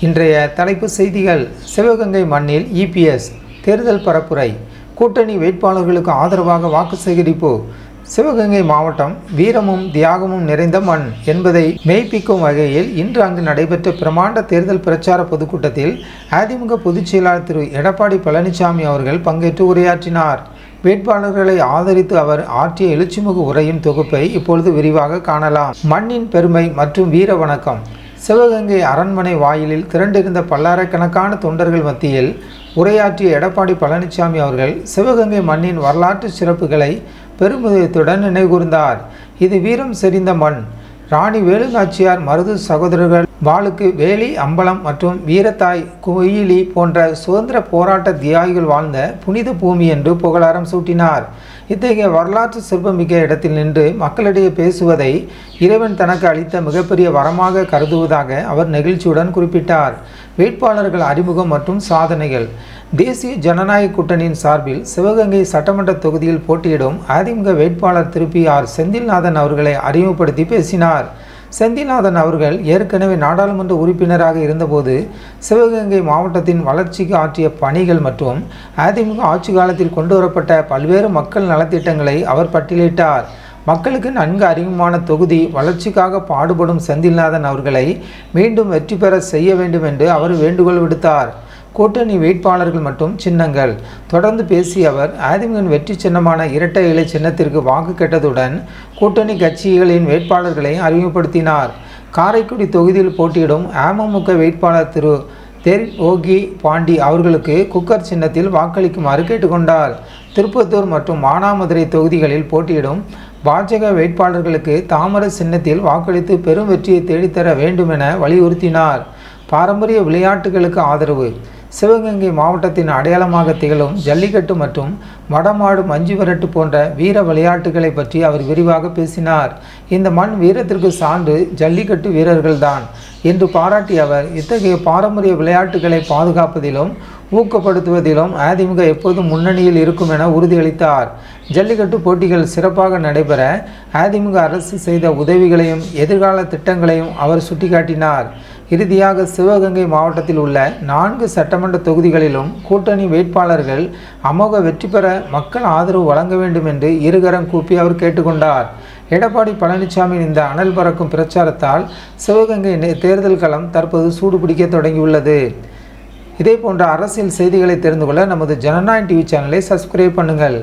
இன்றைய தலைப்பு செய்திகள். சிவகங்கை மண்ணில் இபிஎஸ் தேர்தல் பரப்புரை. கூட்டணி வேட்பாளர்களுக்கு ஆதரவாக வாக்கு சேகரிப்பு. சிவகங்கை மாவட்டம் வீரமும் தியாகமும் நிறைந்த மண் என்பதை மெய்ப்பிக்கும் வகையில் இன்று அங்கு நடைபெற்ற பிரமாண்ட தேர்தல் பிரச்சார பொதுக்கூட்டத்தில் அதிமுக பொதுச் செயலாளர் திரு எடப்பாடி பழனிசாமி அவர்கள் பங்கேற்று உரையாற்றினார். வேட்பாளர்களை ஆதரித்து அவர் ஆற்றிய எழுச்சிமிகு உரையின் தொகுப்பை இப்பொழுது விரிவாக காணலாம். மண்ணின் பெருமை மற்றும் வீர வணக்கம். சிவகங்கை அரண்மனை வாயிலில் திரண்டிருந்த பல்லாயிரக்கணக்கான தொண்டர்கள் மத்தியில் உரையாற்றிய எடப்பாடி பழனிசாமி அவர்கள் சிவகங்கை மண்ணின் வரலாற்று சிறப்புகளை பெருமிதத்துடன் நினைவுகூர்ந்தார். இது வீரம் செறிந்த மண். ராணி வேலுநாச்சியார், மருது சகோதரர்கள் வாளுக்கு வேலி அம்பலம் மற்றும் வீரத்தாய் குயிலி போன்ற சுதந்திர போராட்ட தியாகிகள் வாழ்ந்த புனித பூமி என்று புகழாரம் சூட்டினார். இத்தகைய வரலாற்று சிறப்புமிக்க இடத்தில் நின்று மக்களிடையே பேசுவதை இறைவன் தனக்கு அளித்த மிகப்பெரிய வரமாக கருதுவதாக அவர் நெகிழ்ச்சியுடன் குறிப்பிட்டார். வேட்பாளர்கள் அறிமுகம் மற்றும் சாதனைகள். தேசிய ஜனநாயக கூட்டணியின் சார்பில் சிவகங்கை சட்டமன்ற தொகுதியில் போட்டியிடும் அதிமுக வேட்பாளர் திரு பி.ஆர். செந்தில்நாதன் அவர்களை அறிமுகப்படுத்தி பேசினார். செந்தில்நாதன் அவர்கள் ஏற்கனவே நாடாளுமன்ற உறுப்பினராக இருந்தபோது சிவகங்கை மாவட்டத்தின் வளர்ச்சிக்கு ஆற்றிய பணிகள் மற்றும் அதிமுக ஆட்சி காலத்தில் கொண்டுவரப்பட்ட பல்வேறு மக்கள் நலத்திட்டங்களை அவர் பட்டியலிட்டார். மக்களுக்கு நன்கு அறிமுகமான தொகுதி வளர்ச்சிக்காக பாடுபடும் செந்தில்நாதன் அவர்களை மீண்டும் வெற்றி பெற செய்ய வேண்டும் என்று அவர் வேண்டுகோள் விடுத்தார். கூட்டணி வேட்பாளர்கள் மற்றும் சின்னங்கள். தொடர்ந்து பேசிய அவர் அதிமுக வெற்றி சின்னமான இரட்டை இலை சின்னத்திற்கு வாக்கு கேட்டதுடன் கூட்டணி கட்சிகளின் வேட்பாளர்களை அறிமுகப்படுத்தினார். காரைக்குடி தொகுதியில் போட்டியிடும் அமமுக வேட்பாளர் திரு ஓகி பாண்டி அவர்களுக்கு குக்கர் சின்னத்தில் வாக்களிக்குமாறு கேட்டுக்கொண்டார். திருப்பத்தூர் மற்றும் மானாமதுரை தொகுதிகளில் போட்டியிடும் பாஜக வேட்பாளர்களுக்கு தாமரை சின்னத்தில் வாக்களித்து பெரும் வெற்றியை தேடித்தர வேண்டும் என வலியுறுத்தினார். பாரம்பரிய விளையாட்டுகளுக்கு ஆதரவு. சிவகங்கை மாவட்டத்தின் அடையாளமாக திகழும் ஜல்லிக்கட்டு மற்றும் வடமாடு மஞ்சு விரட்டு போன்ற வீர விளையாட்டுகளை பற்றி அவர் விரிவாக பேசினார். இந்த மண் வீரத்திற்கு சான்று ஜல்லிக்கட்டு வீரர்கள்தான் என்று பாராட்டிய அவர் இத்தகைய பாரம்பரிய விளையாட்டுகளை பாதுகாப்பதிலும் ஊக்கப்படுத்துவதிலும் அதிமுக எப்போதும் முன்னணியில் இருக்கும் என உறுதியளித்தார். ஜல்லிக்கட்டு போட்டிகள் சிறப்பாக நடைபெற அதிமுக அரசு செய்த உதவிகளையும் எதிர்கால திட்டங்களையும் அவர் சுட்டிக்காட்டினார். இறுதியாக சிவகங்கை மாவட்டத்தில் உள்ள 4 சட்டமன்ற தொகுதிகளிலும் கூட்டணி வேட்பாளர்கள் அமோக வெற்றி பெற மக்கள் ஆதரவு வழங்க வேண்டும் என்று இருகரம் கூப்பி அவர் கேட்டுக்கொண்டார். எடப்பாடி பழனிசாமியின் இந்த அனல் பறக்கும் பிரச்சாரத்தால் சிவகங்கை தேர்தல் களம் தற்போது சூடுபிடிக்க தொடங்கியுள்ளது. இதே போன்ற அரசியல் செய்திகளை தெரிந்து கொள்ள நமது ஜனநாயகம் டிவி சேனலை சப்ஸ்கிரைப் பண்ணுங்கள்.